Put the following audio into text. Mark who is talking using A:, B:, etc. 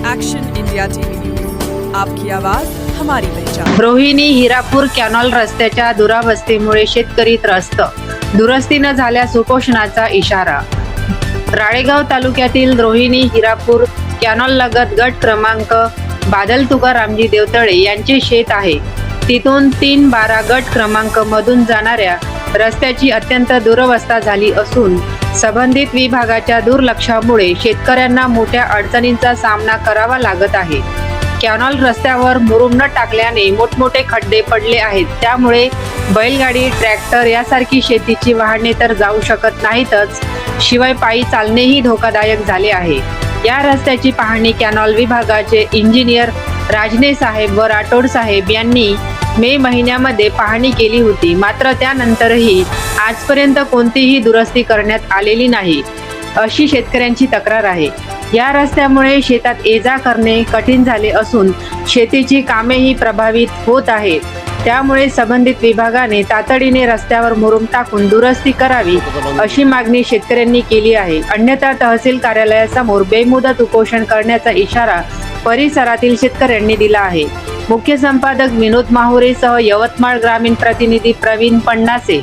A: Action India TV news, आपकी आवाज हमारी पहचान।
B: रोहिणी हिरापूर कॅनॉल रस्त्याच्या दुरावस्थेमुळे शेतकरी त्रस्त, दुरुस्ती न झाल्यास उपोषणाचा इशारा। राळेगाव तालुक्यातील रोहिणी हिरापूर कॅनॉल लगत गट क्रमांक बादल तुकारामजी देवतळे यांचे शेत आहे। तिथून 3-12 गट क्रमांक मधून जाणाऱ्या रस्त्याची अत्यंत दुरवस्था झाली असून संबंधित विभागाच्या दुर्लक्षामुळे शेतकऱ्यांना मोठ्या अडचणींचा सामना करावा लागत आहे। कॅनॉल रस्त्यावर मुरुम न टाकल्याने मोठमोठे खड्डे पडले आहेत, त्यामुळे बैलगाडी, ट्रॅक्टर यासारखी शेतीची वाहने तर जाऊ शकत नाहीतच, शिवाय पायी चालणेही धोकादायक झाले आहे। या रस्त्याची पाहणी कॅनॉल विभागाचे इंजिनियर राजने साहेब व राठोड साहेब यांनी मे महिन्यामध्ये पाहणी केली होती, मात्र त्यानंतरही आजपर्यंत कोणतीही दुरुस्ती करण्यात आलेली नाही, अशी शेतकऱ्यांची तक्रार आहे। या रस्त्यामुळे शेतात ये-जा करणे कठीण झाले असून शेतीची कामेही प्रभावित होत आहेत, त्यामुळे संबंधित विभागाने तातडीने रस्त्यावर मुरुम टाकून दुरुस्ती करावी, अशी मागणी शेतकऱ्यांनी केली आहे। अन्यथा तहसील कार्यालयासमोर बेमुदत उपोषण करण्याचा इशारा परिसरातील शेतकऱ्यांनी दिला आहे। मुख्य संपादक विनोद माहुरेसह यवतमाळ ग्रामीण प्रतिनिधी प्रवीण पन्नासे।